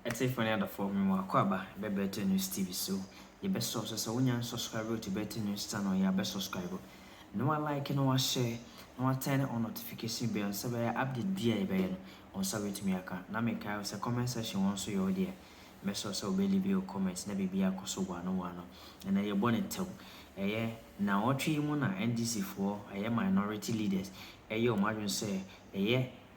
It's a funny other for me more kwaba be better news TV so your best sources so when you subscribe to better news channel your best subscriber. No one like no one share no one turn on notification bell so be update be on sabi to me aka na make I say comment section one so your dear best source so be leave your comments na be akoso one and you bonnet tell na otwe mu na NDC for minority leaders o madwon say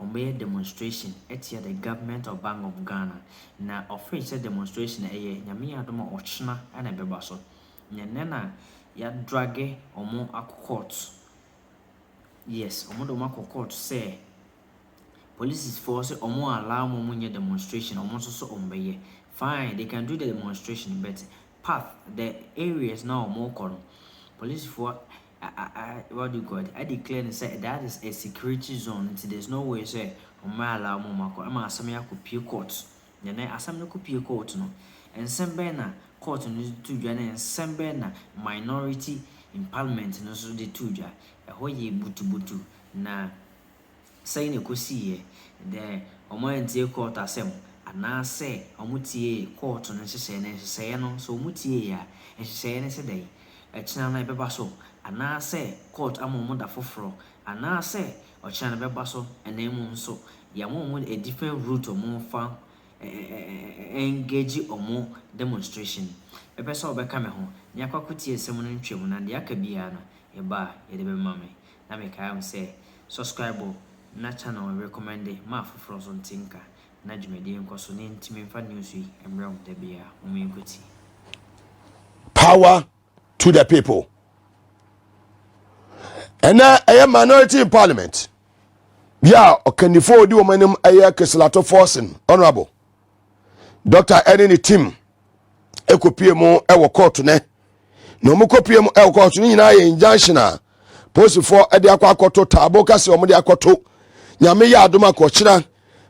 on demonstration at the government of Bank of Ghana. Na official demonstration nyame adoma ochna na beba so. Nyenena ya drage omo court. Yes, omo do court say police force omo allow mo nye demonstration omo so ombeye. Fine, they can do the demonstration but path the areas now more kono. Police for what do you call it? I declare and say that is a security zone. There's no way say allow mako. I'm asami akupie court. Yene asami akupie court no. And sembe na court no to jana and sembe na minority in parliament no so de tuja. Ehoye butu na say ne kosi the omo entie court asem ana say omutie court no hye no so omutie ya hye ne se dai echina na beba so ana say court amomo da foforo ana say ochina na beba so enemu nso ya mo a different route omo fa engage omo demonstration bebe so obeka me ho nya kwakotie esem no ntwem na de aka bia na eba ye de be mame na me kai am say subscribe na channel recommend ma foforo so ntinka na jumedi nkoso ne ntimi fa news yi emre de bia mo yekuti power to the people. And a minority in parliament. Yeah, can you forward you manum a Keselato Forcing, Honorable Dr. Eddie Tim Ecopiemo Ewa Court ne. No Mocopiemo El Court in injunction. Post for Ediaqua Coto Tabocas or Modia Coto Yamia Duma Cochina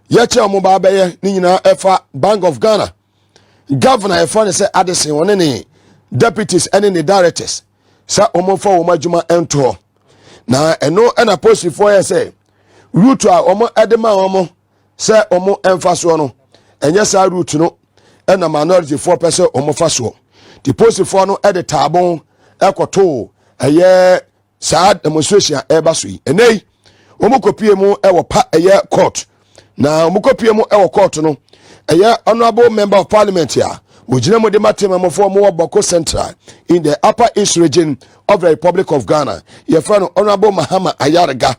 Yacha Mubabe Nina Efa Bank of Ghana. Governor Efan said Addison on any deputies and any directors sa omo for omo adwuma ento na eno na post for ya say route a omo edema omo say omo emfaso no enye sa route no na minority 4% omo faso the post for no e de tabon ekoto eye sa demonstration e ba so yi enei omo kopie mu e wo pa eye court na omo kopie mu e wo court no eye honorable member of parliament here Ujinemo de Matema for more Boko Central in the Upper East region of the Republic of Ghana. Your friend Honorable Mahama Ayaraga.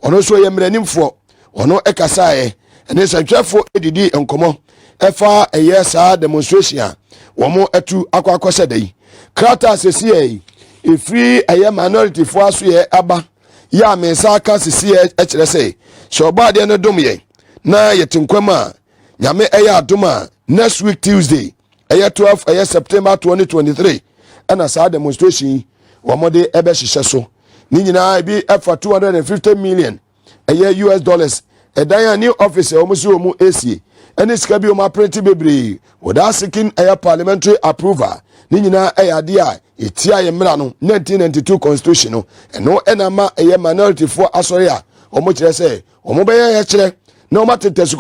Ono so yemrenim for ono ekasae and this a dreadful EDD and common. Efa a yes demonstration. Womo etu akwa sede. Krata CCA. If free a minority for us aba. Ya me saka CCA HLSA. Shoba de no domye. Na yetinkwema. Nyame eya aduma next week Tuesday. 12 September 2023 and as a demonstration wamode ebe hihye so ni nyina bi efa 250 million US dollars dan new office omusi omu AC and sika bi omu print bebre without seeking parliamentary approval ni nyina ade a etia ye mra no 1992 constitution no eno enama minority for asori a omu kire say omu be ye kire na omu tetesu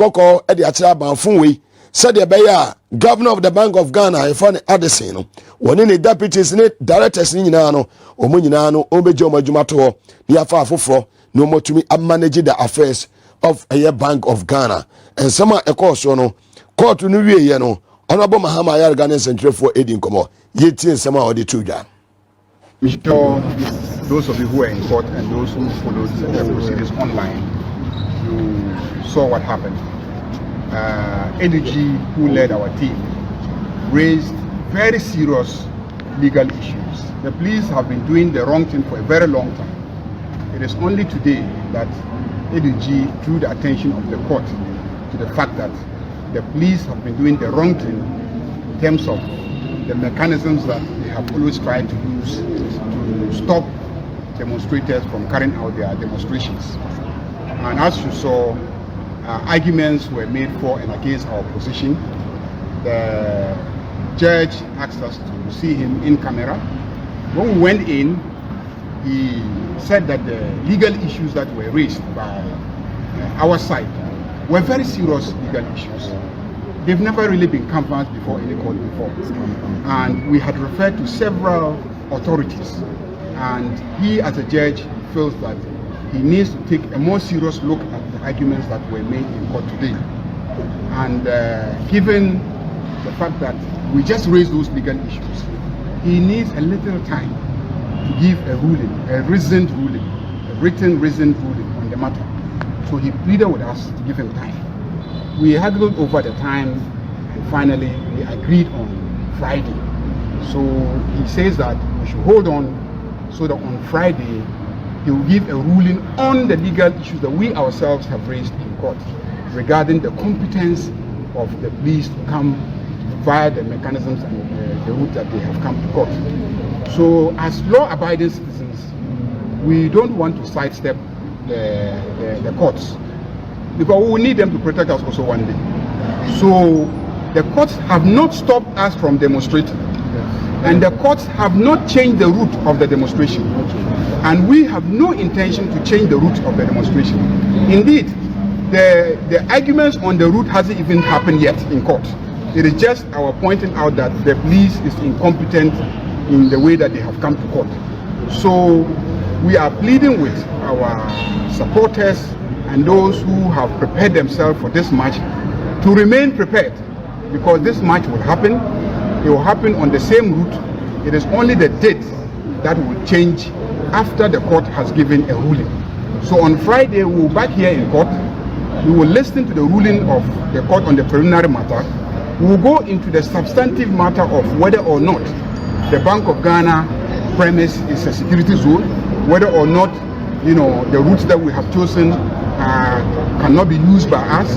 e de akire abanfun we said the governor of the Bank of Ghana, Efan Addison, one in the deputies in it, directors in Yinano, or Muninano, Obejo Majumato, near far for no more to me, I manage the affairs of a Bank of Ghana. And some a course, court to New Year, Honorable Mahama Yargan Central for aiding Como, yet in some of the two. I'm sure those of you who are in court and those who followed the proceedings online, you saw what happened. Energy, who led our team, raised very serious legal issues. The police have been doing the wrong thing for a very long time. It is only today that Energy drew the attention of the court to the fact that the police have been doing the wrong thing in terms of the mechanisms that they have always tried to use to stop demonstrators from carrying out their demonstrations. And as you saw, arguments were made for and against our position. The judge asked us to see him in camera. When we went in, he said that the legal issues that were raised by our side were very serious legal issues. they've never really been canvassed before any court before. And we had referred to several authorities. And he, as a judge, feels that he needs to take a more serious look at the arguments that were made in court today. And given the fact that we just raised those legal issues, he needs a little time to give a ruling, a reasoned ruling, a written reasoned ruling on the matter. So he pleaded with us to give him time. We haggled over the time, and finally we agreed on Friday. So he says that we should hold on so that on Friday he will give a ruling on the legal issues that we ourselves have raised in court regarding the competence of the police to come via the mechanisms and the route that they have come to court. So as law-abiding citizens, we don't want to sidestep the courts, because we need them to protect us also one day. So the courts have not stopped us from demonstrating, and the courts have not changed the route of the demonstration, and we have no intention to change the route of the demonstration. Indeed, the arguments on the route hasn't even happened yet in court. It is just our pointing out that the police is incompetent in the way that they have come to court. So we are pleading with our supporters and those who have prepared themselves for this match to remain prepared, because this match will happen. It will happen on the same route. It is only the date that will change after the court has given a ruling. So on Friday, we will be back here in court. We will listen to the ruling of the court on the preliminary matter. We will go into the substantive matter of whether or not the Bank of Ghana premise is a security zone, whether or not, you know, the routes that we have chosen cannot be used by us,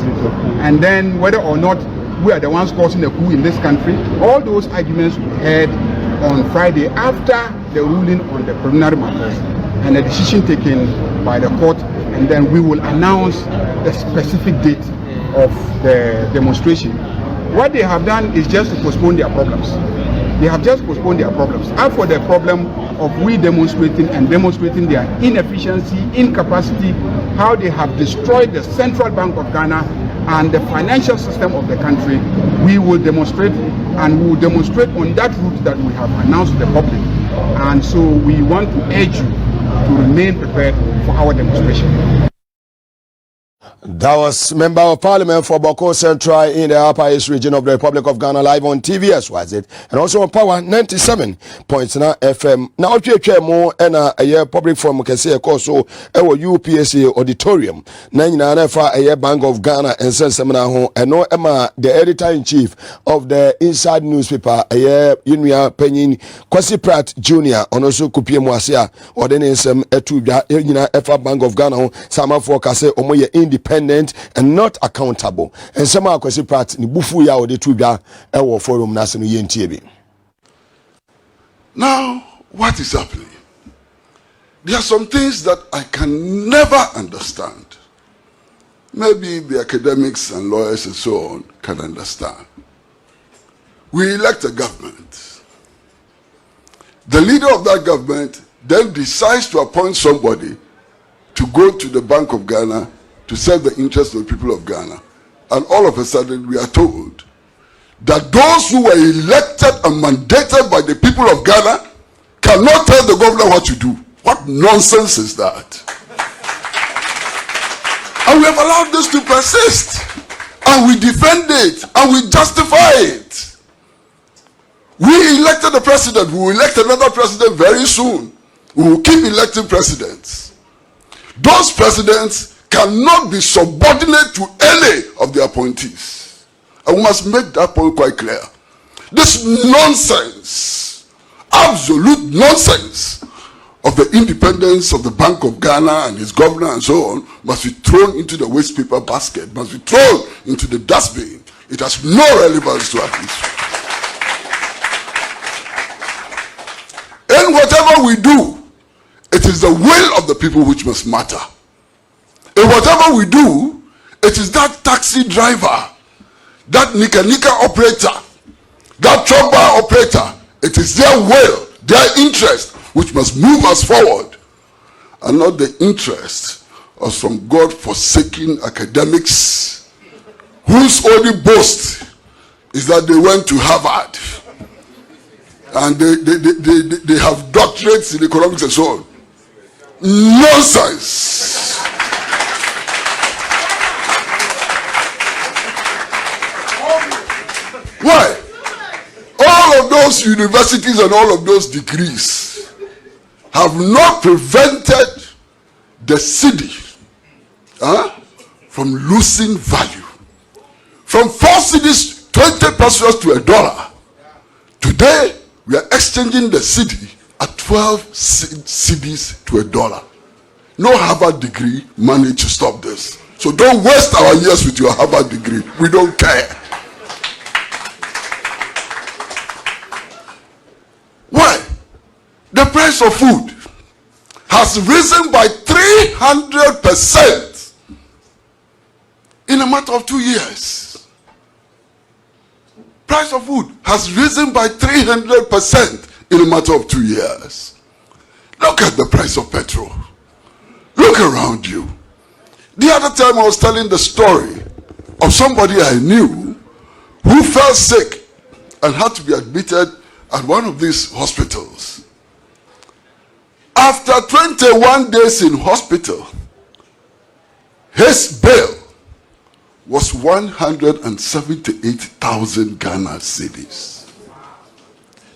and then whether or not we are the ones causing the coup in this country. All those arguments will be heard on Friday after the ruling on the preliminary matters and the decision taken by the court, and then we will announce the specific date of the demonstration. What they have done is just to postpone their problems. They have just postponed their problems. As for the problem of we demonstrating and demonstrating their inefficiency, incapacity, how they have destroyed the Central Bank of Ghana and the financial system of the country, we will demonstrate, and we will demonstrate on that route that we have announced to the public. And so we want to urge you to remain prepared for our demonstration. That was Member of Parliament for Boko Central in the Upper East region of the Republic of Ghana, live on TV as was it, and also on Power 97.9 FM. Now, if you more and a public forum can say, also, our UPSA auditorium, 99 a year Bank of Ghana and Sen Semina, and no Emma, the editor in chief of the Inside newspaper, a year Unia Penin, Kwasi Pratt Jr., and also Kupie Mwasia, or the name some Etuja, Efa Bank of Ghana, Sama for Kase, Omoye independent and not accountable. And some are Kwasi Pratt, ni bufu ya ode tuja, ewo forum nasinu yentiebe. Now, what is happening? There are some things that I can never understand. Maybe the academics and lawyers and so on can understand. We elect a government. The leader of that government then decides to appoint somebody to go to the Bank of Ghana to serve the interests of the people of Ghana. And all of a sudden we are told that those who were elected and mandated by the people of Ghana cannot tell the governor what to do. What nonsense is that? And we have allowed this to persist. And we defend it. And we justify it. We elected the president. We will elect another president very soon. We will keep electing presidents. Those presidents cannot be subordinate to any of the appointees. And we must make that point quite clear. This nonsense, absolute nonsense, of the independence of the Bank of Ghana and its governor and so on must be thrown into the waste paper basket, must be thrown into the dustbin. It has no relevance to our history. In whatever we do, it is the will of the people which must matter. In whatever we do, it is that taxi driver, that nika operator, that chopper operator, it is their will, their interest, which must move us forward, and not the interest of some God-forsaken academics whose only boast is that they went to Harvard and they have doctorates in economics and so on. Nonsense. Why? All of those universities and all of those degrees have not prevented the city from losing value. From 4 cedis, 20 pesos to $1. Today, we are exchanging the city at 12 cedis to $1. No Harvard degree managed to stop this. So don't waste our years with your Harvard degree. We don't care. Why? The price of food has risen by 300% in a matter of 2 years. Price of food has risen by 300% in a matter of 2 years. Look at the price of petrol. Look around you. The other time I was telling the story of somebody I knew who fell sick and had to be admitted at one of these hospitals. After 21 days in hospital, his bill was 178,000 Ghana cedis.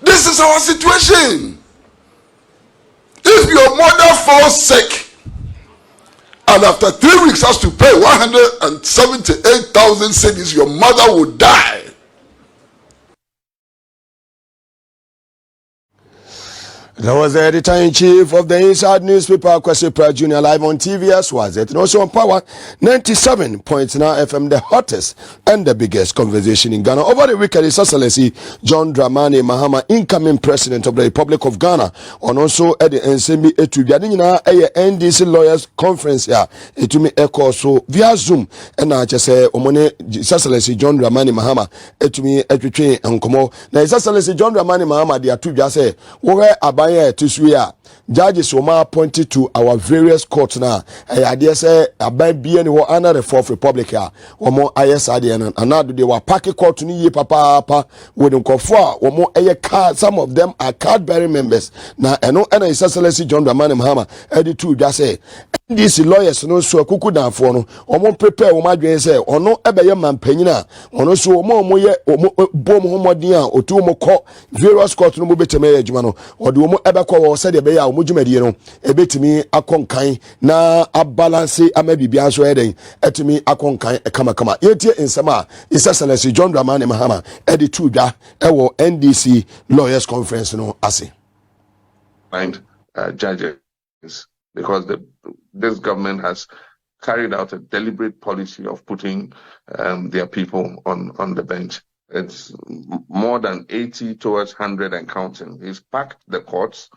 This is our situation. If your mother falls sick and after 3 weeks has to pay 178,000 cedis, your mother will die. That was the editor-in-chief of the Inside Newspaper, Kwesi Pratt Jr. live on TV as was it. And also on Power 97.9 FM, the hottest and the biggest conversation in Ghana. Over the weekend, His Excellency John Dramani Mahama, incoming president of the Republic of Ghana, and also at the NCB Etubiadina, a NDC Lawyers Conference here, Etumi Echo, so via Zoom, and I just say, Omone, His Excellency John Dramani Mahama, Etumi Etui and Komo. Now, His Excellency John Dramani Mahama, the Atubia say, where about judges were appointed to our various courts now. I dare say about being under the Fourth Republic here, or more ISID and another they were packing court to ye papa with them or more a card. Some of them are card bearing members. Now, I know His Excellency John Dramani Mahama, Eddie too, just say these lawyers no so kuku down for no, or more prepare or my dream say, or no ever man penina, or no so more bomb homodia or two more court, various court no better marriage, or do more ever call said a bear or mujumediano, a bit to me a conkai, na a balance a maybe be answer heading, at me a conkai a kama. Yet in Sama, His Excellency John Dramani Mahama, Eddie Tuda, Ewo NDC Lawyers Conference, no, Asi. Judges, because this government has carried out a deliberate policy of putting their people on the bench. It's more than 80 towards 100 and counting. He's packed the courts,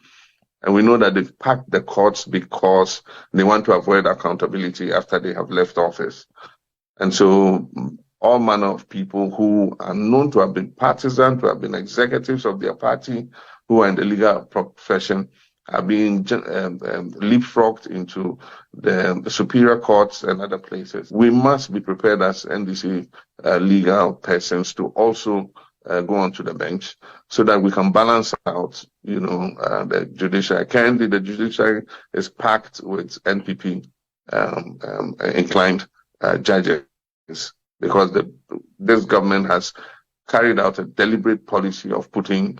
and we know that they've packed the courts because they want to avoid accountability after they have left office. And so all manner of people who are known to have been partisan, to have been executives of their party, who are in the legal profession, are being leapfrogged into the superior courts and other places. We must be prepared as NDC legal persons to also go onto the bench so that we can balance out, the judiciary. Currently, the judiciary is packed with NPP inclined judges because this government has carried out a deliberate policy of putting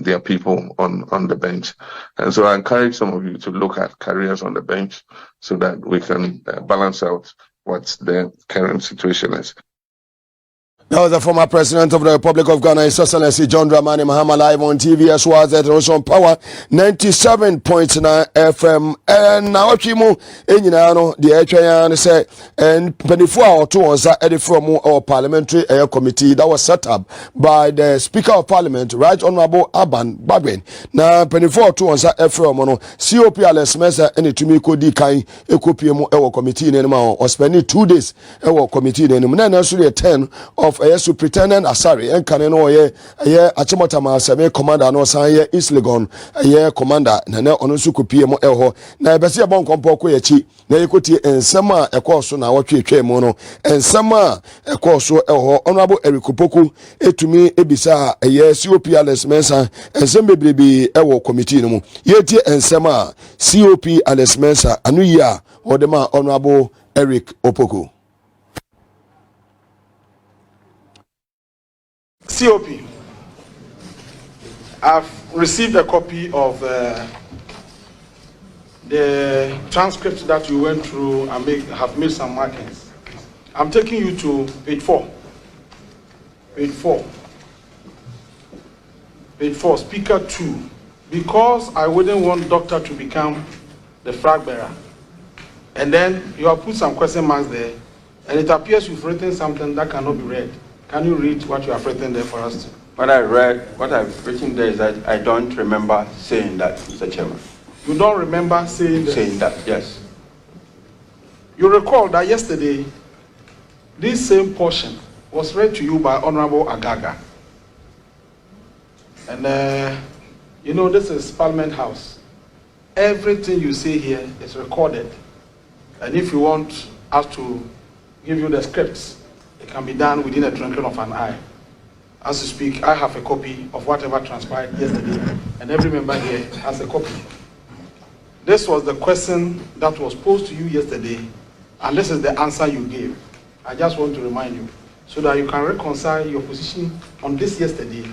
their people on the bench. And so I encourage some of you to look at careers on the bench so that we can balance out what the current situation is. That was the former president of the Republic of Ghana, His Excellency John Dramani Mahama, live on TV as well as also on Power 97.9 FM. And now Chimu, Enyano, the HAN say, and 24 or 2 on Saturday from our parliamentary committee that was set up by the Speaker of Parliament, Right Honorable Aban Babin. Now 24 or 2 on Saturday from COP Alex Mesa and the Tumiko D. Kai, Ecopium, our committee in or spending 2 days, our committee in the 10 of Superintendent Asari and Kaneno Achimotama Seme Commander no Sanye East Legon Commander Nana Onusuku PM Eho na Besia Bon Compoko Yachi na Yekuti and Sama Ekoso na Watwe Mono and Sama Ekoso Eho Honorable Eric Poku etumi ebisa COP Alex Mensa and Sembe Baby Ewo Committee no Yeti and Sama COP Alex Mensa Anuya Odema Honorable Eric Opoku. COP, I've received a copy of the transcript that you went through and have made some markings. I'm taking you to page 4. Page 4. Page 4, Speaker 2. Because I wouldn't want doctor to become the flag bearer. And then you have put some question marks there, and it appears you've written something that cannot be read. Can you read what you have written there for us? What I've written there is that I don't remember saying that, Mr. Chairman. You don't remember saying that? Saying that, yes. You recall that yesterday, this same portion was read to you by Honorable Agaga. And you know, this is Parliament House. Everything you say here is recorded. And if you want us to give you the scripts, it can be done within a twinkling of an eye. As you speak, I have a copy of whatever transpired yesterday, and every member here has a copy. This was the question that was posed to you yesterday, and this is the answer you gave. I just want to remind you, so that you can reconcile your position on this yesterday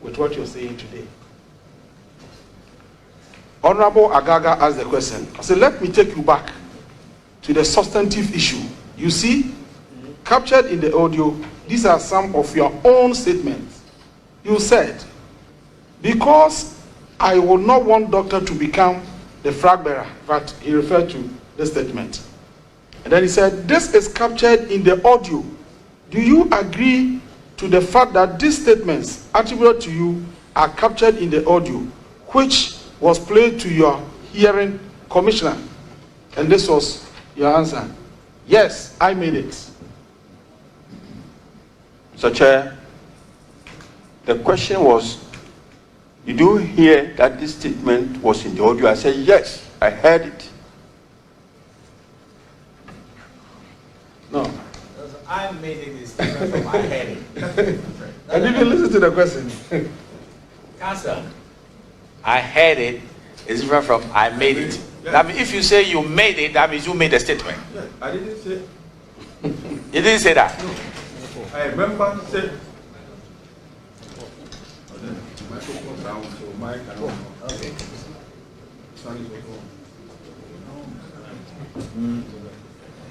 with what you're saying today. Honorable Agaga asked the question. I said, let me take you back to the substantive issue. You see, captured in the audio, these are some of your own statements. You said, because I would not want doctor to become the flag bearer, but he referred to this statement. And then he said, this is captured in the audio. Do you agree to the fact that these statements attributed to you are captured in the audio, which was played to your hearing commissioner? And this was your answer. Yes, I made it. Mr. Chair, the question was, did you hear that this statement was in the audio? I said, yes, I heard it. No. I made it is different from I heard it. I didn't listen to the question. Counsel, I heard it is different from I made it. That means if you say you made it, that means you made a statement. I didn't say. You didn't say that. No. I remember saying. Okay.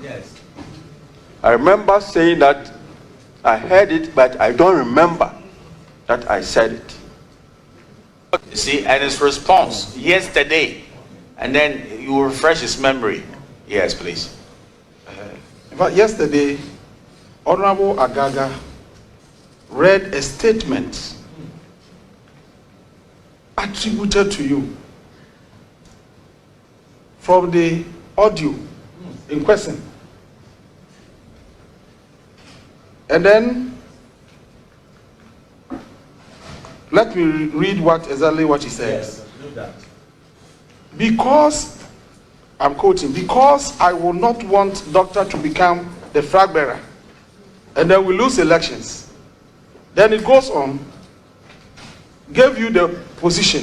Yes. I remember saying that I heard it, but I don't remember that I said it. See, and his response yesterday, and then you refresh his memory. Yes, please. In fact, yesterday, Honorable Agaga read a statement attributed to you from the audio in question. And then, let me read exactly what he says. Yes, because, I'm quoting, because I will not want doctor to become the flag bearer, and then we lose elections. Then it goes on, gave you the position,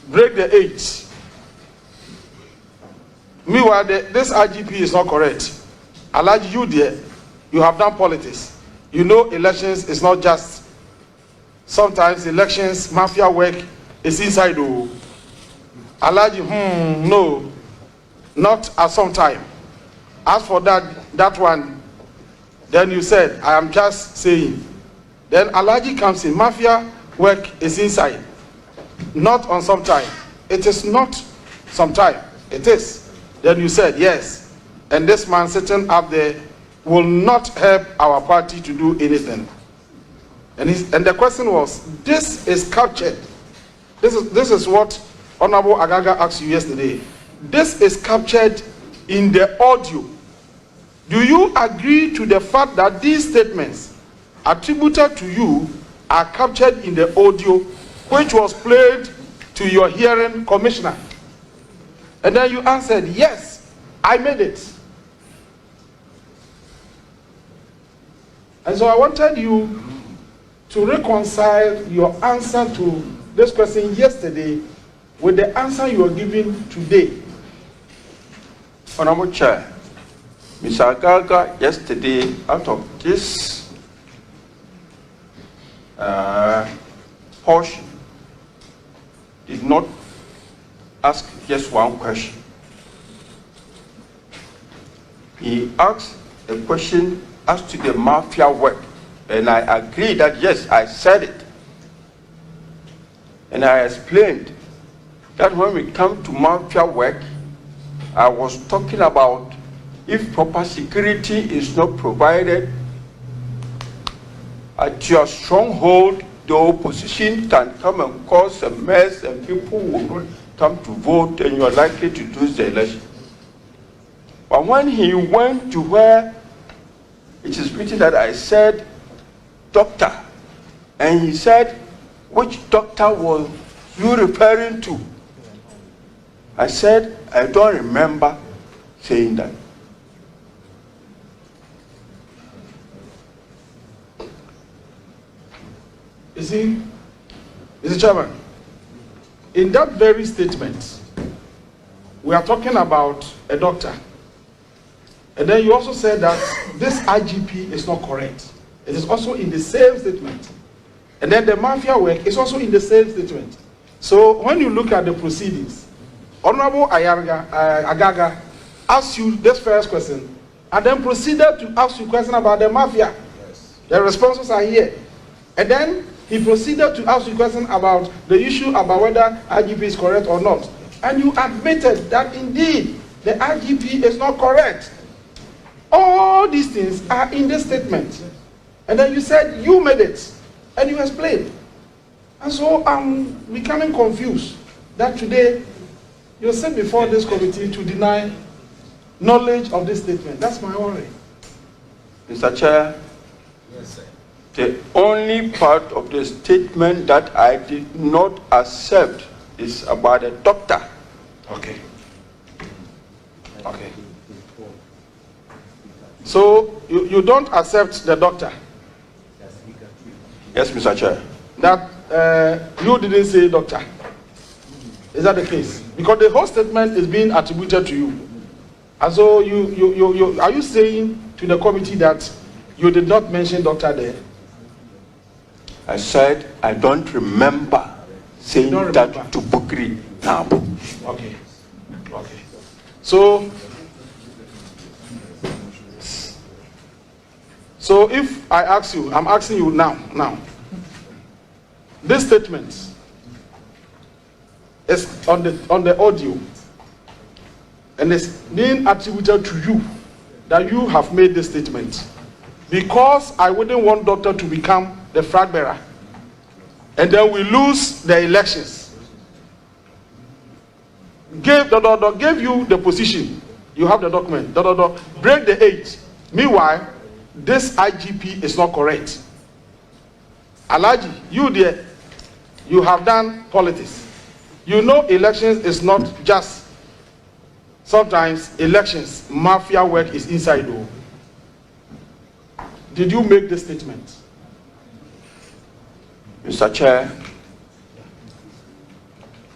break the age. Meanwhile, this IGP is not correct. Allow you there. You have done politics. You know elections is not just, sometimes elections, mafia work is inside. Alaji, no, not at some time. As for that one, then you said, I am just saying. Then Alaji comes in, mafia work is inside, not on some time. It is not some time, it is. Then you said, yes, and this man sitting up there will not help our party to do anything. And the question was, this is captured. This is what Honorable Agaga asked you yesterday. This is captured in the audio. Do you agree to the fact that these statements attributed to you are captured in the audio which was played to your hearing, Commissioner? And then you answered, yes, I made it. And so I wanted you to reconcile your answer to this question yesterday with the answer you are giving today. Honorable Chair, Mr. Agaga yesterday, out of this portion, did not ask just one question. He asked a question as to the mafia work, and I agree that yes, I said it. And I explained that when we come to mafia work, I was talking about if proper security is not provided at your stronghold, the opposition can come and cause a mess and people will not come to vote and you are likely to lose the election. But when he went to where it is written that I said, doctor, and he said, which doctor was you referring to? I said, I don't remember saying that. You see, Mr. Chairman, in that very statement, we are talking about a doctor. And then you also said that this IGP is not correct. It is also in the same statement. And then the mafia work is also in the same statement. So when you look at the proceedings, Honorable Agaga asked you this first question and then proceeded to ask you a question about the mafia. Yes. The responses are here. And then he proceeded to ask you a question about the issue about whether IGP is correct or not. And you admitted that indeed the IGP is not correct. All these things are in this statement. And then you said you made it. And you explained. And so I'm becoming confused that today you sit before this committee to deny knowledge of this statement. That's my worry. Mr. Chair, yes, sir. The only part of the statement that I did not accept is about a doctor. Okay. Okay. So you don't accept the doctor? Yes, Mr. Chair. That you didn't say doctor. Is that the case? Because the whole statement is being attributed to you. And so are you saying to the committee that you did not mention doctor there? I said I don't remember saying that to Bukri now. Okay. Okay. So if I ask you, I'm asking you now. This statement is on the audio and it's being attributed to you that you have made this statement because I wouldn't want doctor to become the flag bearer and then we lose the elections. Gave you the position. You have the document. Break the 8. Meanwhile, this IGP is not correct. Alaji, you there, you have done politics. You know elections is not just, sometimes elections, mafia work is inside though. Did you make this statement? Mr. Chair,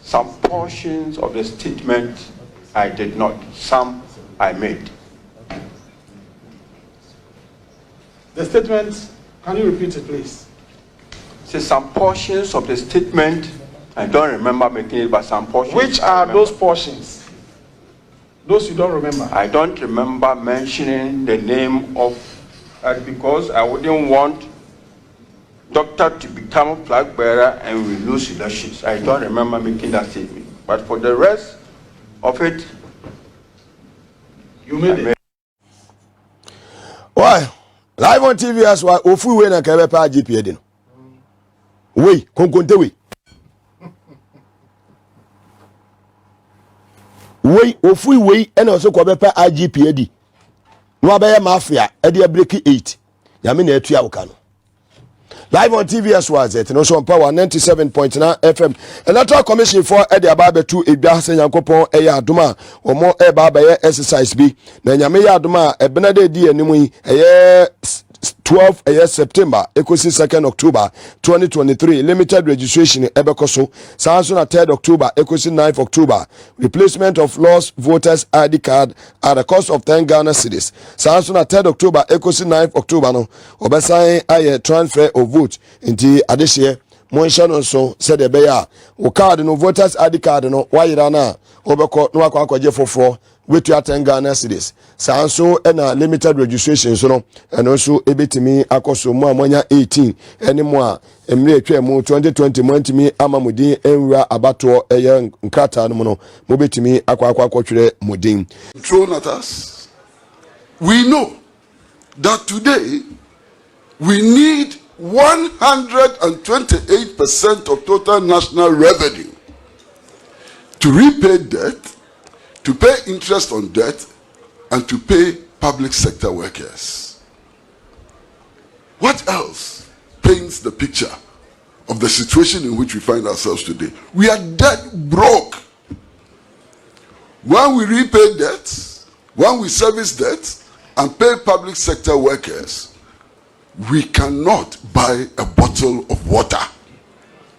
some portions of the statement I did not, some I made. The statement, can you repeat it please? Say some portions of the statement, I don't remember making it, but some portions. Which are those portions? Those you don't remember? I don't remember mentioning the name of, because I wouldn't want doctor to become a flag bearer and we lose elections. I don't remember making that statement. But for the rest of it, you made it. Why? Live on TV as well. Ofu we na kebe pa IGP edin. We konkonte we. We ofu we e na so ko be pa IGP edi. No abaye mafia e de break 8. Ya me na atua woka no. live on TVS was it no so power 97.9 FM electoral commission for e dia ba betu edwa se yankopon e ya adoma omo e ba ba exercise bi na nyame ya adoma e benade di animu yi e 12 September ekosi 2nd October 2023 limited registration ebekoso sanso na 3rd October ekosi 9th October replacement of lost voters ID card at the cost of 10 Ghana cedis sanso na 3rd October ekosi 9th October no obesan aye transfer of vote inti adehye monhye no so said be ya o card no voters ID card no wayira na obekọ no akwaje foforo wetu at 10 Ghana cedis sanso na limited registration so no eno so ebetimi akoso mu amanya 18 eni mu a emre atwa mu 2020 montimi amamudin enwura abato eye nkrata no no mo betimi akwatwere mudin thrown at us. We know that today we need 128% of total national revenue to repay debt, to pay interest on debt, and to pay public sector workers. What else paints the picture of the situation in which we find ourselves today? We are dead broke. When we repay debts, when we service debts and pay public sector workers, we cannot buy a bottle of water.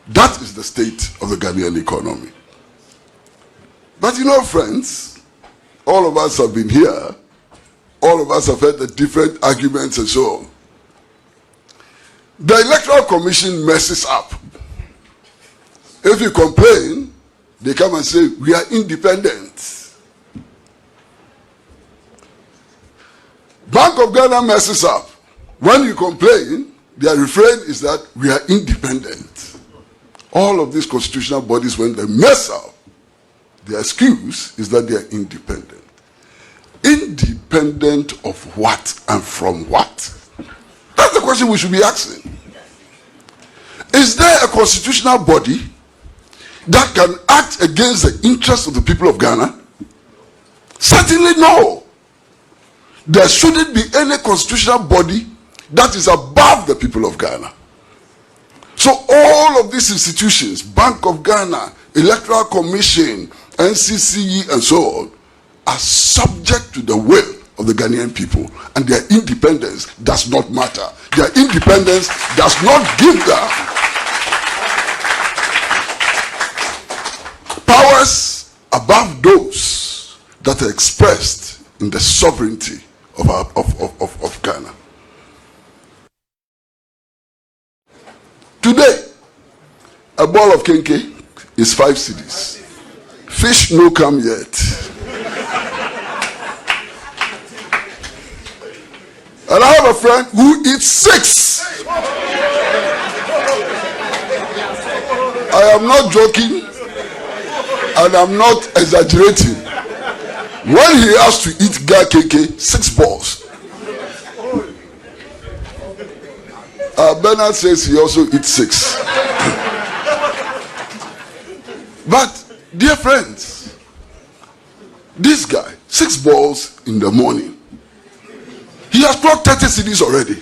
That is the state of the Ghanaian economy. But you know, friends, all of us have been here. All of us have heard the different arguments and so on. The Electoral Commission messes up. If you complain, they come and say, we are independent. Bank of Ghana messes up. When you complain, their refrain is that we are independent. All of these constitutional bodies, when they mess up, their excuse is that they are independent. Independent of what and from what? That's the question we should be asking. Is there a constitutional body that can act against the interests of the people of Ghana? Certainly no. There shouldn't be any constitutional body that is above the people of Ghana. So all of these institutions, Bank of Ghana, Electoral Commission, NCCE, and so on, are subject to the will of the Ghanaian people, and their independence does not matter. Their independence does not give them powers above those that are expressed in the sovereignty of Ghana. Today, a ball of kenke is 5 cedis. Fish no come yet. And I have a friend who eats 6. I am not joking, and I'm not exaggerating. When he has to eat kenke, 6 balls. Bernard says he also eats 6. But, dear friends, this guy, 6 balls in the morning. He has clocked 30 cedis already.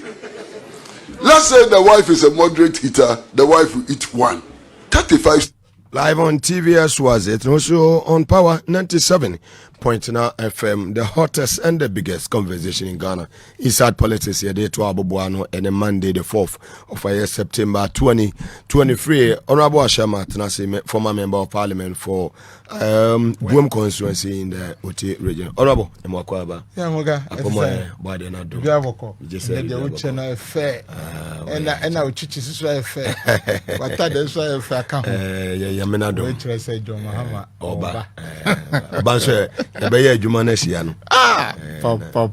Let's say the wife is a moderate eater, the wife will eat 1. 35. Live on TVS was it, and also on Power 97.9 FM, the hottest and the biggest conversation in Ghana. Inside politics, here, day to Abubuano, and a Monday, the 4th of September 2023. Honorable Ashama Tanasi, former member of Parliament for Boom constituency in the Oti region. Honorable Mwakwaba. Yeah, Moga. Body not do. Javoko. Just say the Uchena fair. And I would teach you fair. But that is why I can't. Yamenado. Which I say, John Mahama. Oba. Banso, Ebeye Jumanesia. Papa.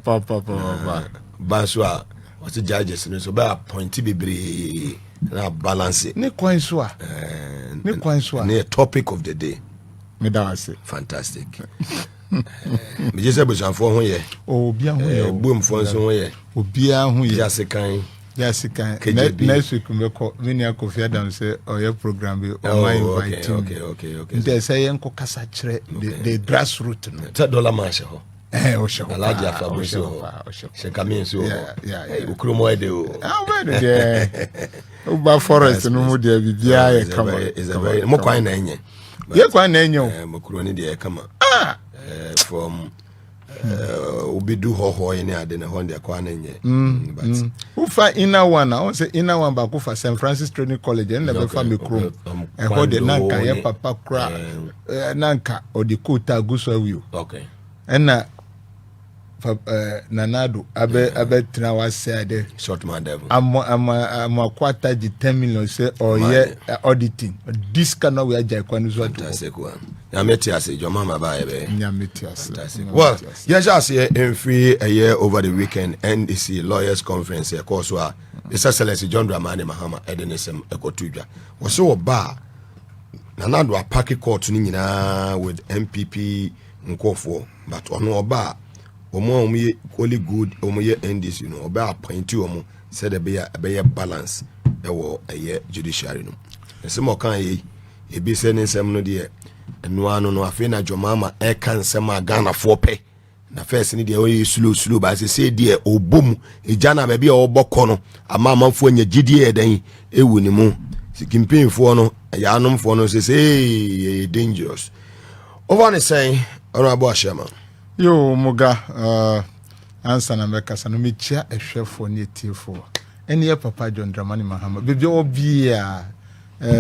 Banso, what's the judges? So, by a pointy be na balance it. Ne Quanswa. Near topic of the day. Fantastic. Me just able to for here. Oh, bien here. Boom for so here. Oh, bien here. Just a kind. Next week we go. When you go for them say, "Oh, your program be on my invite." Okay. They say "Yenko kasa chre the grassroots." $10 match ho. Osho. Alaja Fabricio. Osho. Shekamin so. Yeah. Ukrumo ede o. Ah, well, yeah. Uba forest no mu de bibia ye kama. Is a very mo kwan na enye. Ye kwan na enye o. Mo kuro ni de kama. From obidu ho ye ne ade na ho de kwan na enye. But ufa inner one, I say inner one ba ku fa St Francis Training College en be fa me krom. E ho de nanka ye papa kra nanka odikuta guso awiu. Okay. Ena Nanado abe tina wa say ade short man devil. I'm quarter the 10 million say or yeah auditing. This cannot we ajay kwani so to. Ya meti ase your mama ba ebe. Ya meti ase. Well, yes just here in free a year over the weekend NDC lawyers conference e course wa His Excellency John Dramani Mahama edenesem ekotudwa. Wo so ba Nanado apaki court ni nyina with MPP nkofo but ono oba omo ye only good omo ye NDC no oba appoint omo said e be balance e wo eye judiciary no nsem okan ye e bi se nsem no de eno anu no afi na Jomama e kan nsem Ghana fo pe na first ni de we slow ba se de obom e jana ba bi e obokọ no ama amanfo anya gidie eden e wuni mu sikimpin fo no ya anom fo no say dangerous over ne say honorable Ashama. Yo muga answer na meka sanu me chia ehwefo ne tiefo ene papa John Dramani Mahama bebi obia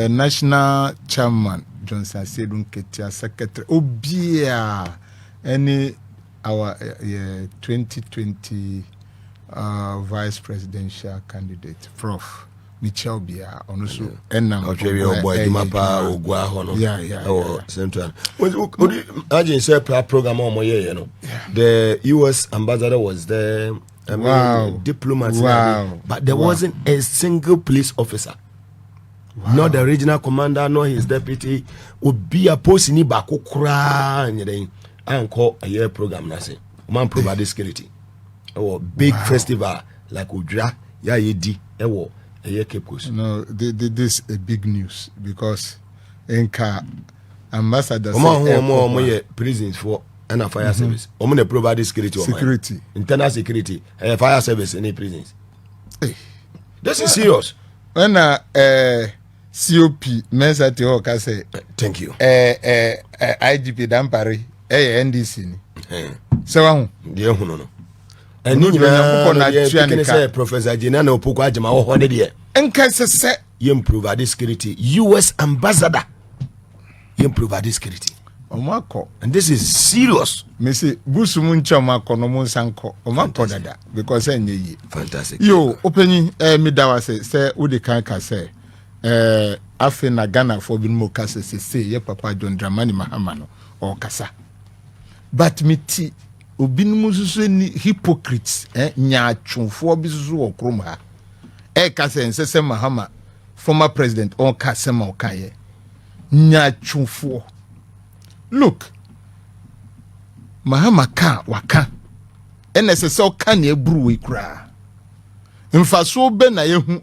national chairman Johnson Sedun Ketia secretary obia ene our 2020 vice presidential candidate Prof Michel Bia onusu enam ochewe oboy dimapa ogwa ho no central agent say program on moye no the US ambassador was there diplomats but there wasn't a single police officer not the regional commander nor his deputy obi a post ni ba kokura nyeden anko a year program na say man provide security big festival like Odra ya yedi ewo. No, this is a big news because Enka ambassador say prisons for and fire service. Omune provide security. Internal security. Fire service in prisons. Hey. This is serious. When COP mensa te ho ka say thank you. IGP Dampari NDC ni. Se wa hu. Die hu no. Eni nyina say Professor Jina na Opoku Agema wo ho de enka se yem provide security US ambassador yem provide security omako and this is serious me say busumu ncha omako no mo sanko omako dada because enye yi fantastic yo openyi mi dawa say we dey kan ka say afi na Ghana for bi mo ka say ye papa John Dramani Mahama no o kasa but me ti obinum susu ni hypocrites nya atwonfo bi susu wo krom ha kase Mahama former president on kasema okaye nya atwonfo look Mahama ka waka nsese oka na eburu we kura mfaso be na yehu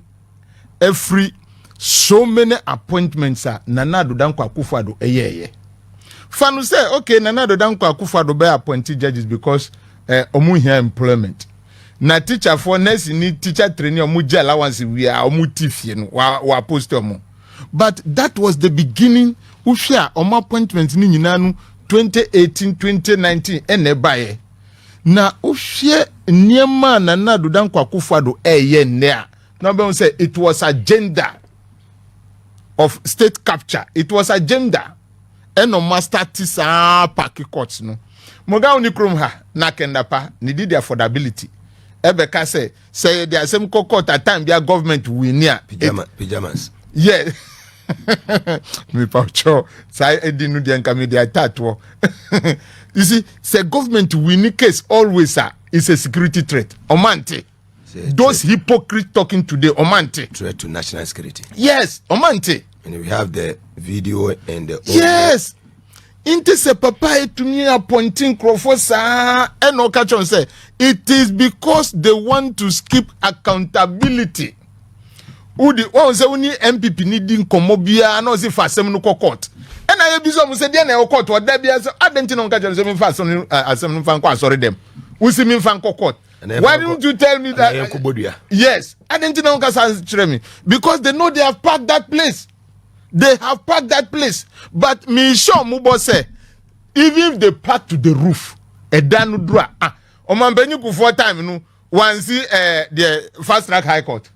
every so many appointments Nana Addo Dankwa Akufo-Addo eyeye fanu say okay Nana Addo Dankwa Akufo-Addo be appointed judges because omu here employment na teacher for nurse ni teacher training omu je allowance we are omu tifie no wa post omu but that was the beginning uhia omu appointment ni nyina no 2018 2019 ene bae na uhie niema Nana Addo Dankwa Akufo-Addo eye ne a na be say it was agenda of state capture it was agenda eno master tisa park courts no moga oni krom ha na kendapa ni did affordability ebeka say there some court at time their government we near pajamas yeah me paucho say edinu de nka me dey tato you see say government we case always is a security threat omante those hypocrites talking today omante threat to national security yes omante and we have the video and the audio. Yes inte se papa to me appointing Crawford and no catch on say it is because they want to skip accountability. Udi one say we MPP needing komobia no say for asem no court. And I be so say dey na court or there be as adenti no catch on say me for asem no fan ko asori dem. We see me fan court. Why didn't you tell me that? Yes, I didn't know me because they know they have packed that place. They have packed that place. But me sure Mubo say, even if they pack to the roof, a danu dra Omambeni ku 4 time no one see the fast track high court.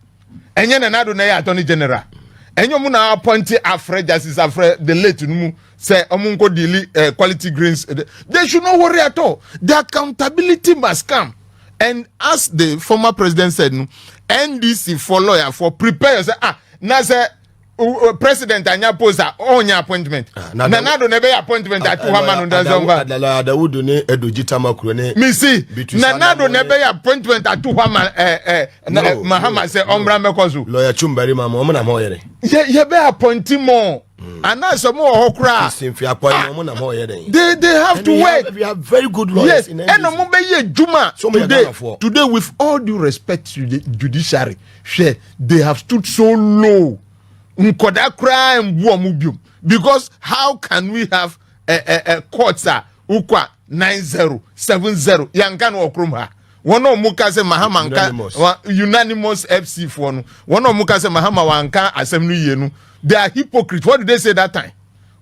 Enye na do na attorney general. Enye mu na appoint Afre Justice Afre the late no say omunko dili quality greens. They should not worry at all. The accountability must come. And as the former president said, no, NDC for lawyer for prepare yourself. Now say president anya posa on your appointment. Nanado never appointment at Tuhaman Ndazonga. Adawudu ne edojitama krone. Misi Nanado never appointment at Tuhaman Mahama say Ombra Mekozu. Lawyer Chumbari mama omuna moyere. Ye be appointing more. And now some more okra. They have to wait. We have very good lawyers. Yes. And Juma today, with all due respect to the judiciary, they have stood so low. Because how can we have a court ukwa 90 70 yankano okrumha? One of Mukase Mahama unanimous FC for one of Mukase Mahama wanka assembly yenu. They are hypocrites. What did they say that time?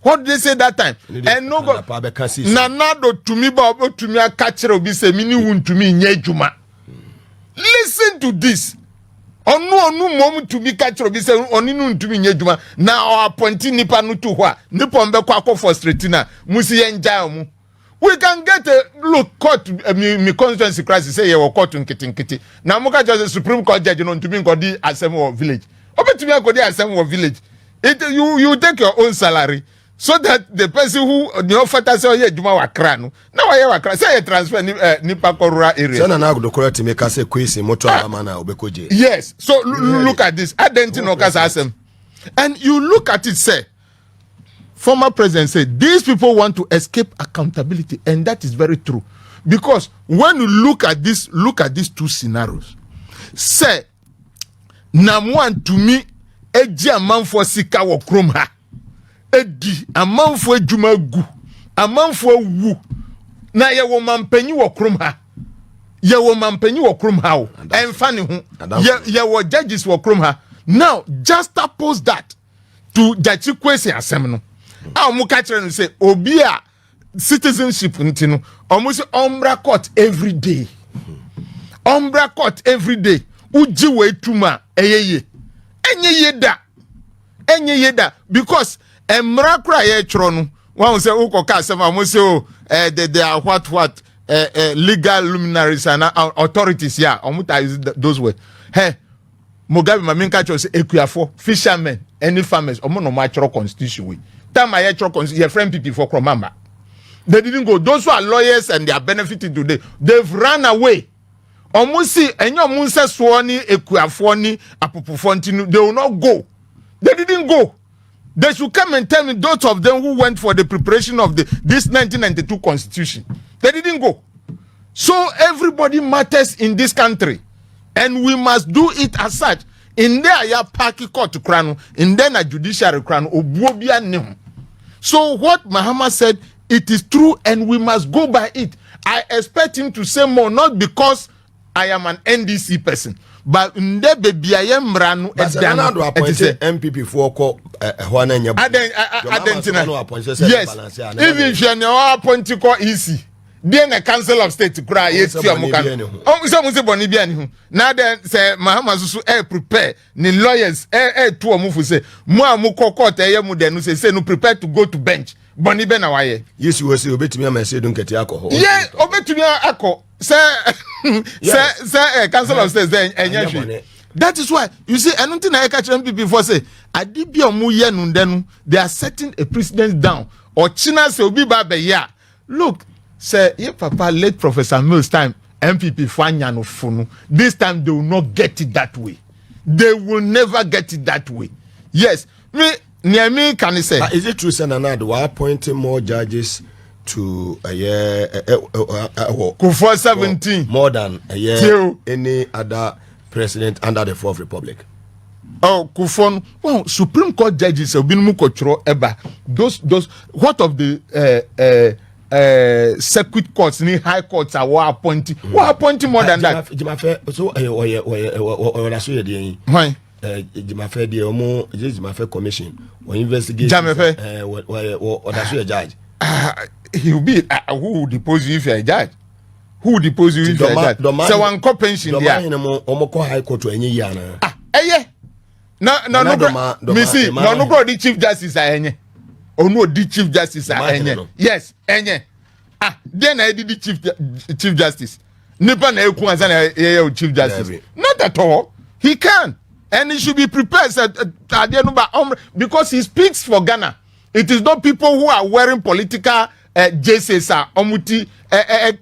What did they say that time? And no go Nanado to me to me a catcher obi say mini wun to me nyejuma. Listen to this. Onu mom to me catcher obi say oninu to me nyejuma. Now appointing nipa no to hwa. Nipa mbekwa akọ frustrating na musi yenja mu. We can get a look court me constituency crisis say ye court nkiti. Na muka just Supreme Court judge no to me go di assembly village. Obi to me go di assembly village. You take your own salary so that the person who the offer say ye juma wa kra no na wa ye wa kra say ye transfer nipa rural area sana na go correct me ka say kwesi moto ama na obekoje. Yes, so look at this identity no kasa asem, and you look at it say former president said these people want to escape accountability, and that is very true, because when you look at these two scenarios, say number one to me eji amanfo sika wo krom ha edi amanfo adwuma gu amanfo wu na ye wo mampanyi wo krom ha o emfa ne ho ye wo judges wo krom ha. Now just oppose that to Jachi Kwesi asem no a mu ka kire no say obi a citizenship ntino omo say ombra court every day uji we tuma eyeye enye yeda because emrakra ye chro no one say ukoka asema mo say they are what legal luminaries and authorities here omuta use those words. Hey Mugabe maminka cho say ekuafo fishermen any farmers omo no ma chro constitution we time I chro constitution your friend people for Kromamba they didn't go. Those who are lawyers and they are benefiting today, they've run away. Omusi enyo munse swoni ekuafoni apopofontinu, they will not go. They didn't go. They should come and tell me those of them who went for the preparation of this 1992 constitution. They didn't go. So everybody matters in this country, and we must do it as such. In there ya party court kranu, in there a judiciary kranu obuobia nim. So what Mahama said, it is true, and we must go by it. I expect him to say more, not because I am an NDC person, but nde baby I am ranu edano appointed MPP for ko hwana nya yes, even if you are appointed ko easy then a council of state kura yes fi amuka so mo se boni bia ni hu na then say Mahama susu prepare ni lawyers to omufu say mo amuko court mu de no say no prepare to go to bench boni be na waye yes we say obetumi amase do nkete akọ yeah obetumi akọ say council of state then enya. That is why you see anything I catch MPP before say adibia mu ye nu ndenu they are setting a precedent down or china say obi ba be ya look say if papa late Professor Mills time MPP fanya no funu this time they will not get it that way. They will never get it that way. Yes, me near me can say is it true say Nana do appointing more judges to a year for 17 more than a year any other president under the Fourth Republic? Oh, Kufon, well, Supreme Court judges have been mukotro eba. Those what of the circuit courts ni high courts are what appointing more than that. Jimafe so oyo de why Jimafe de omo Jimafe commission or investigate Jimafe or that's a judge. He will be who will depose you if you're a judge? Who will depose you if you're a judge? So one co pension there. Omo high court to any year na. Yeah. No, Missy, no, the Chief Justice enye. Oh no, the Chief Justice enye. Yes, enye. Then I did the Chief Justice. Nipa na eku ansa na Chief Justice. Not at all. He can, and he should be prepared. Because he speaks for Ghana. It is not people who are wearing political jerseys. Omuti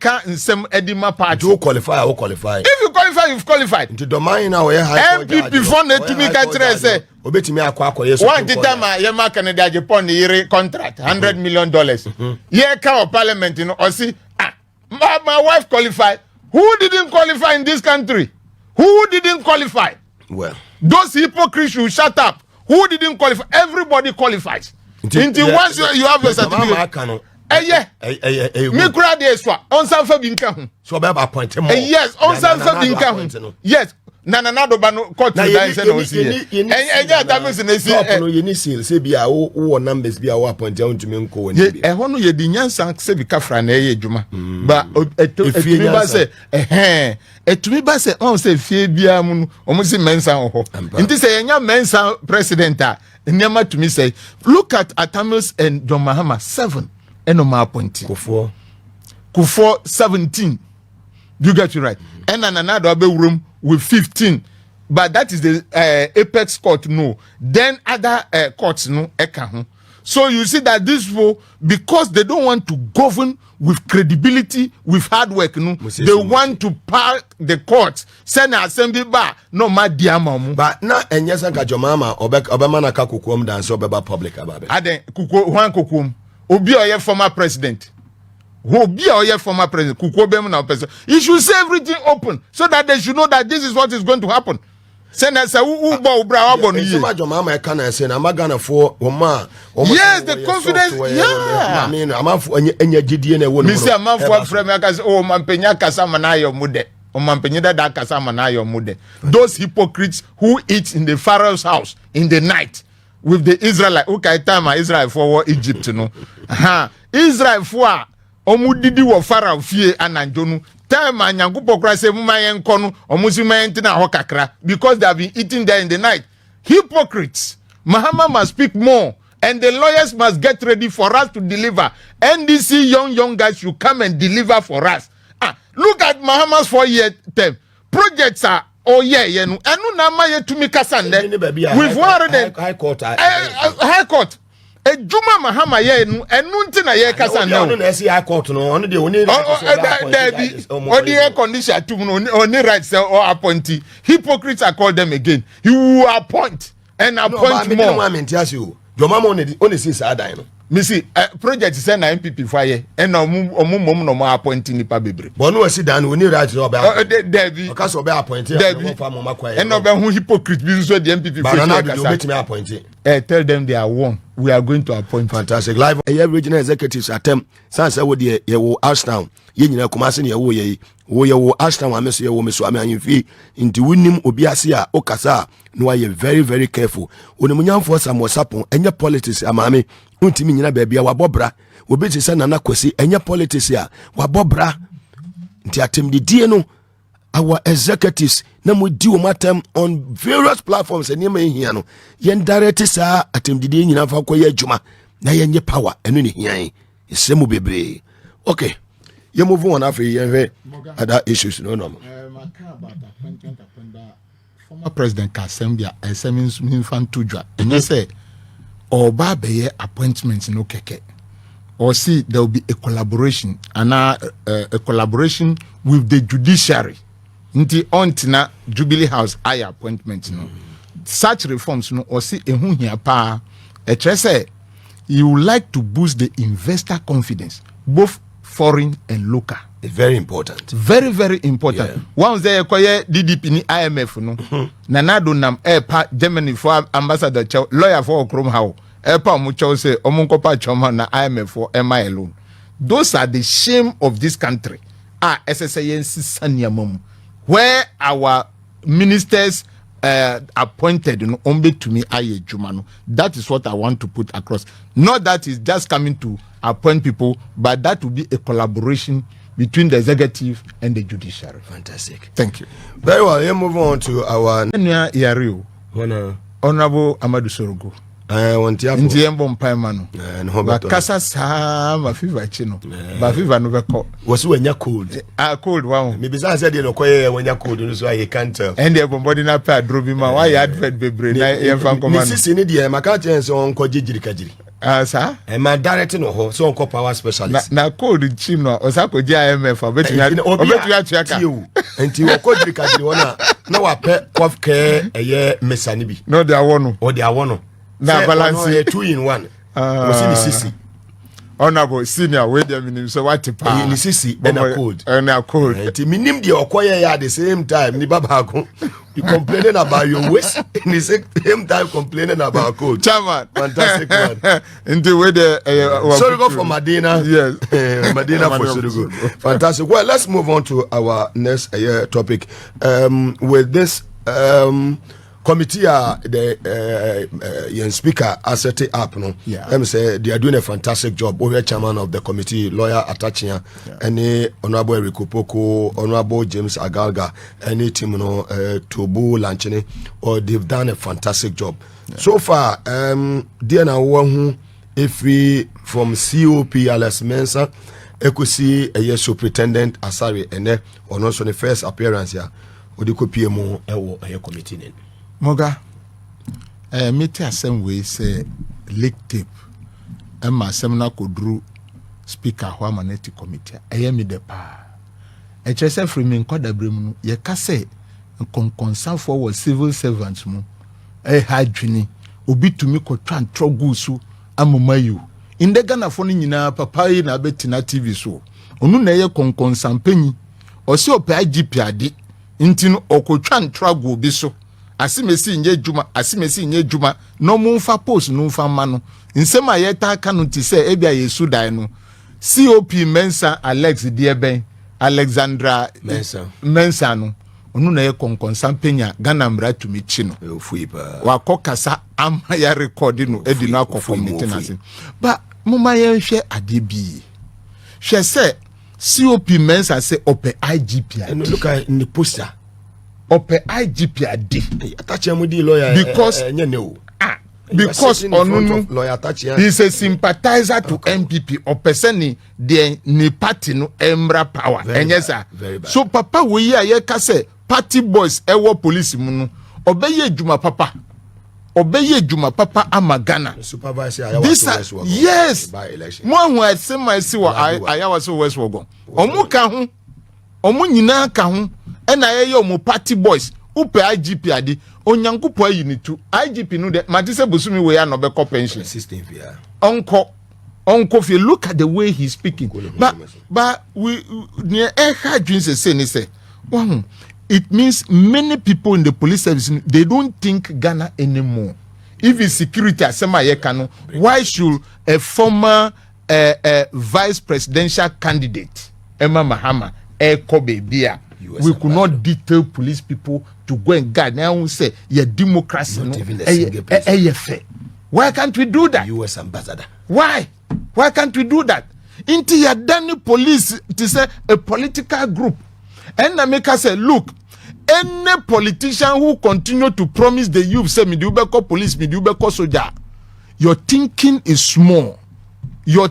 can nsem edima party. Who qualify? If you qualify, you've qualified. Into the mine now, MP before netimi ka say. Obetimi akwa yeso. One time yema Canada Japan yere contract $100 million. Ye ka of parliament or see my wife qualified. Who didn't qualify in this country? Who didn't qualify? Well, those hypocrites should shut up. Who didn't qualify? Everybody qualifies. Until once you have a certificate. Me kura de so on san fa binka hu. So be appoint him. Yes, on san fa binka hu. Yes. Na do ba no court to die say no see. Enja ta me se na see. No ye ni seal say bia wo numbers bia wo appoint ya ntumi nko woni bia. Ho no ye di nyansan se bi kafra na ye adwuma. Ba etumi ba se etumi ba se on se fie bia mu no o mo se mensan ho. Nti se yenya mensan president a nyama to me say look at Atamis and John Mahama 7 enoma appointing. Kufuor 17. You get it right. And another room with 15. But that is the apex court, no. Then other courts, no. So you see that this will, because they don't want to govern with credibility, with hard work, no. They want to park the courts. Send assembly bar, no ma diamamu. But na enyesa ka jomama obema na ka kukuom dance obeba public ababe. Aden kukuo wan kukuom. Obi oye former president. Obi oye former president. Kukuo bemu na person. You should say everything open so that they should know that this is what is going to happen. Send us a yes, the confidence. Yeah. I mean, I'm off any GDN. Mr. Manford Fremakas, oh, Mampenya Casamanayo Mude. Or Mampenya da Casamanayo Mude. Those hypocrites who eat in the Pharaoh's house in the night with the Israelite. Okay, time Israel for Egypt, no. Israel for Omudidi wa Pharaoh fie ananjonu. Time Nyangupo Krase Mumayen Konu or Musimayentina Hokakra because they have been eating there in the night. Hypocrites. Mahama must speak more, and the lawyers must get ready for us to deliver. NDC young guys should come and deliver for us. Look at Mahama's 4-year term. Projects are you know, and no nama to me kasande. We've warranted High Court. High Court. A Juma Mahama ye nu enunti na ye kasa na no see High Court no only the only air condition to only right say or appointee. Hypocrites are called them again. You appoint and appoint more. Your mama only see sad no. Me see project say na MPP fire and omum no more appointing nipa bebre. But no see dan we need right to obey. Debi. Because obey appointee and no be who hypocrite be so the MPP fire. Tell them they are one. We are going to appoint. Fantastic. Live regional executives attempt. Sansa wo de ye wo Ashtown. Ye nyina Kumasi ne wo ye. Wo ye wo Ashtown wa meso ye wo meso amanyi nti wunim obi ase a okasa no are very very careful. Onemunyamfo Samuel Sapon enye politics amame. Untimi nyina ba bia wabobra. Obi ti se Nana Kwesi enye politics a wabobra. Nti atemdidie no our executives na mo di o matem on various platforms and yema hia no yen direct sa atemdidi nyina fa koye adwuma na yenye power enu ne hia esemu bebre. Okay, you move on after yen other issues no former president Kasembia esemins minfan tujwa enye say oba beye appointments no keke or see there will be a collaboration and a collaboration with the judiciary. Nti ontina Jubilee House higher appointment no. Such reforms no or see ehun hia pa say you would like to boost the investor confidence both foreign and local. It's very important. Very very important. Yeah. Once they acquire DDP ni IMF no. Nanado nam pa Germany for ambassador lawyer for Okrom how pa mu say omunkopa choma na IMF for MI alone. Those are the shame of this country. Where our ministers appointed to me Jumano. That is what I want to put across. Not that it's just coming to appoint people, but that will be a collaboration between the executive and the judiciary. Fantastic. Thank you. Very well. Let's move on to our Honorable Amadou Sorogo. Ndiembo mpaimano. Bakasa sama fever chino. Ba fever no beko. Was when you cold. Cold wow. Maybe I said you know when you cold, so I can't tell. And the body na pa drobima why advert bebre na yemfa command. Mrs. ni dia maka chance on ko jijiri kajiri. Sir? And my director no ho so on power specialist. Na cold chino osako IMF obetu atuaka. Enti wo ko jiri kajiri wona na wa pe cough care eye mesani bi. No they are or they are one. Na balance 2-in-1. Was in the CC. Honorable senior with them in so what pa. In the CC and a code. And a code. Minim the okoye at the same time ni baba you complaining about your waist in the same time complaining about code. Chairman. Fantastic one. In the way the sorry go for Medina. Yes. Medina for Sorogo. Fantastic. Well, let's move on to our next topic. With this committee the speaker set it up no. Yeah. Let me say they are doing a fantastic job. Over chairman of the committee, lawyer Atachia, any honorable Eric Opoko, honorable James Agalga, any team no Tobu Lanchini, or they've done a fantastic job. Yeah. So far, dear now one if we from COP Alex Mensa, Ekusi a year superintendent Asari and or also the first appearance here, or the PMO a committee. Moga, meet a same way say leak tape. And my seminar could drew speaker Humanity Committee. I am the pa. A chesa free me called the brim, ye case, and concern forward civil servants mo. A hydrini, obi to me ko tran trogusu, amumayu. In the Ghana phone na papa na betina TV so. Onu na ye concern penny, or so pe IGP adi, intino oko tran trogu biso. Asimesi nye juma no mumfa post no mfa mano nsema yeta kanu ti se ebia yesu dan no COP Mensa Alex Dieben Alexandra Mensa no onu na ye konkonsan penya Ghana mra tumi chi no wa kokasa ama ya record no edi no akọ community ba muma ye hwe ade bi hwe se COP Mensa se ope IGP and look at in the poster ope IGP adi lawyer because onunu he's a sympathizer to MPP opeseni the ni party no emra power enyesa so papa we ye ka say party boys ewo police mu no obeye juma papa ama Ghana this yes mo hu asema si wa ayawa so west wogon omu ka ho omu nyina ka ho ena ye omu party boys upe IGP adi onyankupo ayinitu IGP no de matise bosumi we ya no be pension system here onko if you look at the way he's speaking but we near say it means many people in the police service they don't think Ghana anymore. If it's security asema ye kanu, why should a former vice presidential candidate Emma Mahama Kobe Bia we could not detail police people to go and guard. Now we say, yeah, democracy. Why can't we do that? US ambassador. Why can't we do that? Into your Danny police to say a political group. And Nameka say, look, any politician who continue to promise the youth say me do police, me do soldier, your thinking is small. You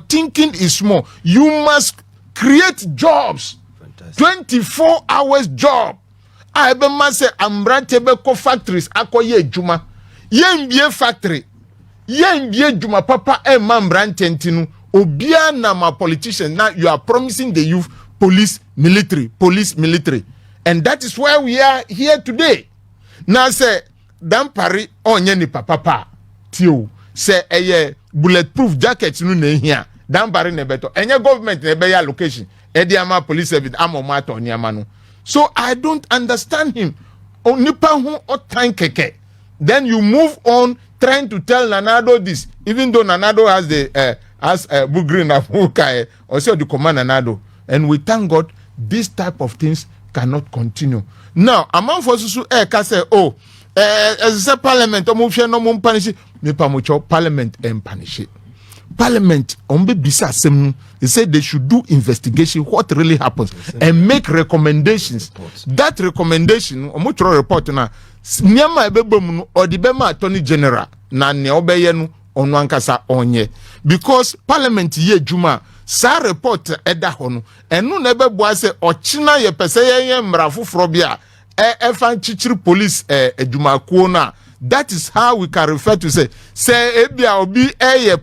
must create jobs. 24 hours job. I be man say ambrante be ko factories akoye juma. Ye mbie factory. Ye mbie juma papa e mambrante ntinu. Obia na ma politician now you are promising the youth police military. And that is why we are here today. Now say dampari onye ni papa tio say eye bulletproof jacket nu na hia. Dampari ne beto. Enye government ne be ya location. Ediama police service amomato niamano. So I don't understand him. Then you move on trying to tell Nanado this, even though Nanado has the as Bugri na Fukai or say the command anado. And we thank God this type of things cannot continue. Now, among forces who say, oh, as a parliament, no punish me parliament and punish it. Parliament ombe bisa sem they said they should do investigation what really happens and make recommendations. That recommendation omo report na niama ebebom no or the bema attorney general na ne obeye no onu ankasa onye because parliament ye juma sa report eda ho no enu na ebebo ase ochina ye pese ye mrafoforo bia efan chichiri police edumakuo na. That is how we can refer to say ebia obi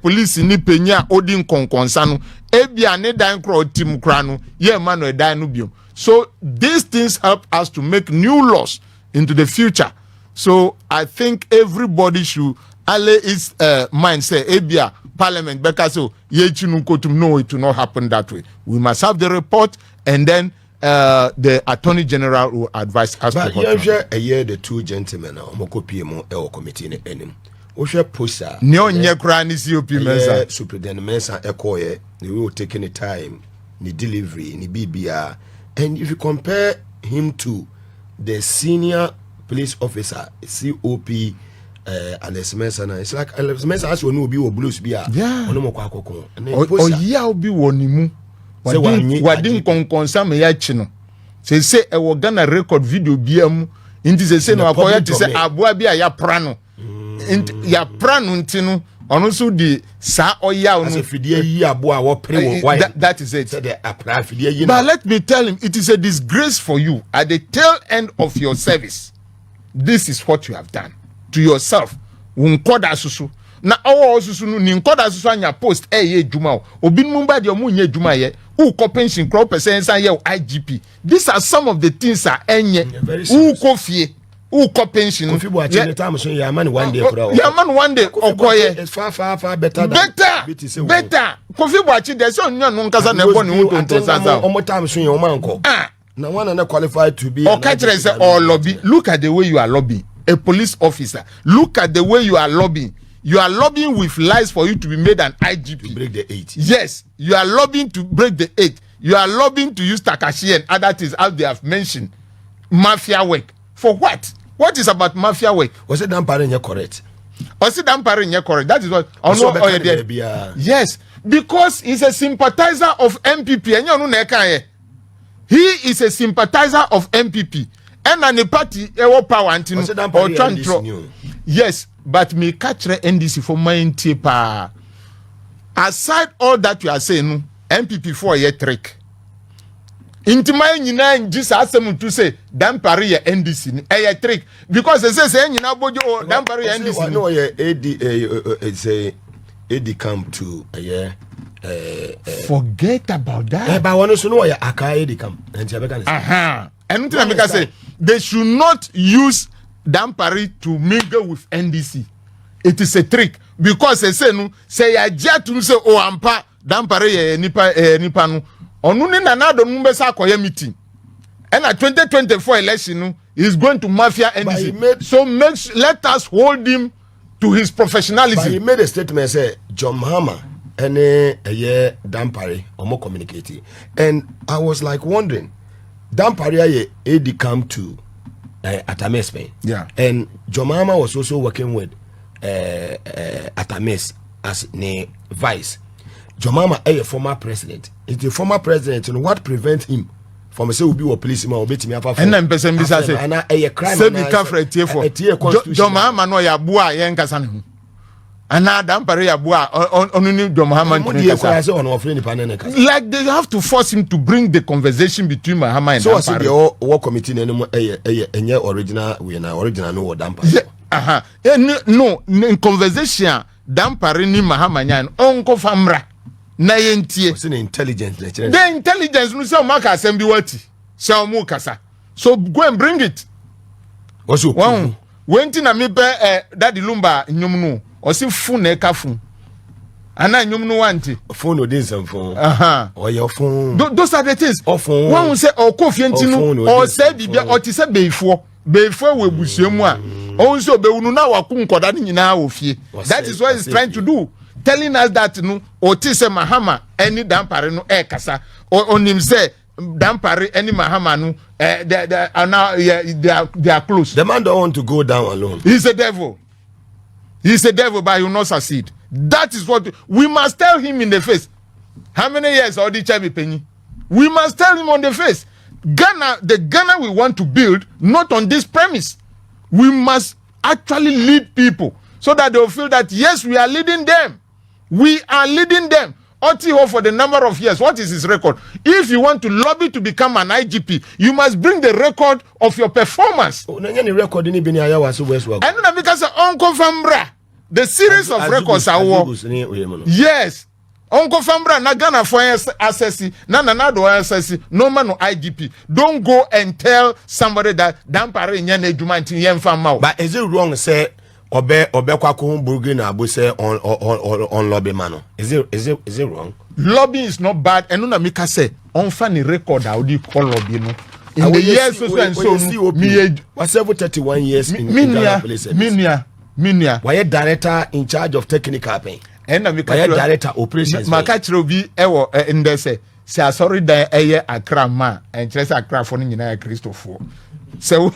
police ni penya odin konkonsano ebia ne dan kro tim kra no ye ma no dan no biom. So these things help us to make new laws into the future. So I think everybody should allay its mind say ebia parliament because so ye chinu kotum no it will not happen that way. We must have the report and then the attorney general will advise us. But you share a year the two gentlemen omoko PMO committee in enim. We share poster. Nye kra ni COP Mensa. Superintendent Mensa ekoye. They will take any time, the delivery, the BBR. And if you compare him to the senior police officer, COP and the Mensa, it's like Mensa has to know be or blues be a onomo kwa kokon. O ya obi wonimu. Wadin konkonsa me ya chi no se e wo Ghana record video biam inti se no akoya ti se aboa bi a ya prano ya prano ntino ono so di sa oya no afidie yi aboa wo pre wo that is it. But let me tell him, it is a disgrace for you at the tail end of your service. This is what you have done to yourself. Unkoda susu na owo susu no ni nkoda susu anya post ye djuma o obi mumba de omu nya djuma ye who ko pension crop percent san ye IGP. These are some of the things are enye who ko fie who ko pension no fibo achi time so ya man one day kura ya man one day okoye it's far better better ko fibo achi de so nyo no nkasa na ebo ni won to sasa omo time so ye o man ko na one na qualified to be or lobby. Look at the way you are lobbying a police officer. Look at the way you are lobbying. You are lobbying with lies for you to be made an IGP. To break the 8. Yes, you are lobbying to break the 8. You are lobbying to use Takashi and other things as they have mentioned. Mafia work. For what? What is about mafia work? Was it Dampare correct? Was it Dampare correct? That is what. Yes, because he's a sympathizer of MPP. He is a sympathizer of MPP. And an party power or trying. Yes, but me catch NDC for my taper. Aside all that you are saying, MPP for a trick. Into my just ask them to say Dampare NDC a trick because they say you know Dampare NDC. No, it's a AD come to a year. Forget about that. But I want to know why AD come and and I say they should not use Dampare to mingle with NDC. It is a trick because they say no say ya jatu say o ampa Dampare nipa no onu ni na do mbesa akoye meeting and at 2024 election is going to mafia NDC. Let us hold him to his professionalism. But he made a statement say John Mahama and a Dampare omo communicating, and I was like wondering Dampare AD come to Atames Spain. Yeah. And Jomama was also working with Atames as the vice. Jomama a former president. It's the former president, and what prevents him from say be a policeman or beat me up? And then person be say a crime. Say be careful for Jomama no ya bua yen kasane. Ana Dampare ya bua onuni Jomama. Like they have to force him to bring the conversation between Mahama and Dampare. So the work committee no original we na original no Dampare. No, in conversation Dampare ni Mahama nyan onko famra na yentie. What's the intelligence? The intelligence no say maka assembly wati. Say mu kasa. So go and bring it. What's your one? When tina me be Daddy Lumba nyum no. Osi phone e ka phone. Ana nyum no wanti. Phone odin some phone. Or your phone. Those are the things. Phone. One say o kofi ntinu or say bibia or ti say beifo. Beifo we busuemu a. O so be unu na waku nkoda ni nyina ofie. That is what he's trying to do. telling us that no oti se Mahama any dampare no kasa onim say dampare any Mahama no they are now they are close. The man don't want to go down alone. He's a devil, but he will not succeed. That is what we must tell him in the face. How many years already Chemi Penny? We must tell him on the face. Ghana, the Ghana we want to build, not on this premise. We must actually lead people so that they will feel that yes, we are leading them. We are leading them. Otiho for the number of years. What is his record? If you want to lobby to become an IGP, you must bring the record of your performance. And because Uncle Fambra, the series of records are war. Yes. Uncle Fambra na Ghana for assessing na do assessing no man no IGP. Don't go and tell somebody that dampare nyane adwuma ntin yemfa ma. But is it wrong say obe kwa ko burgi na abo say on lobby man? Is it wrong? Lobby is not bad. And una mika say on funny record how do you call lobby no? In the years so and so me was 31 years in Ghana police service. Minia. Why director in charge of technical pain? And I director operations. Makachiro bi ewo in there say sorry that Accra ma and just Accra for nyina Christopher. So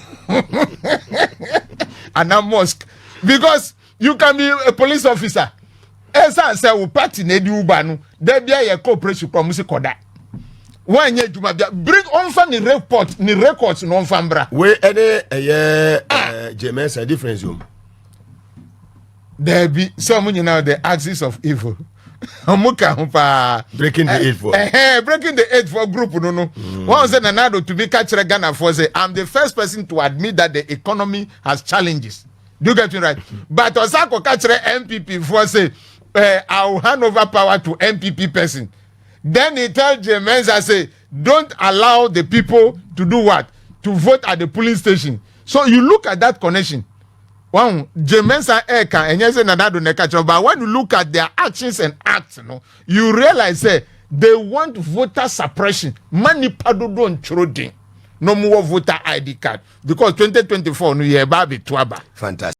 and a mosque because you can be a police officer. Esa say we party na di uba no there be a cooperation from koda. One year bring on fan report ni records no fambra. We any James a difference room. There be someone you know the axis of evil. Breaking the 8-4. Breaking the 8-4 group. No. One said Nanado to be catcher Ghana for say I'm the first person to admit that the economy has challenges. Do you get me right? But Osako catcher MPP for say I'll hand over power to MPP person. Then he tells James I say don't allow the people to do what? To vote at the polling station. So you look at that connection. Wow, Jemensa Eka and yes, but when you look at their actions and acts, you realize they want voter suppression. Mani padodo and chroding. No more voter ID card. Because 2024 no year baby tuaba. Fantastic.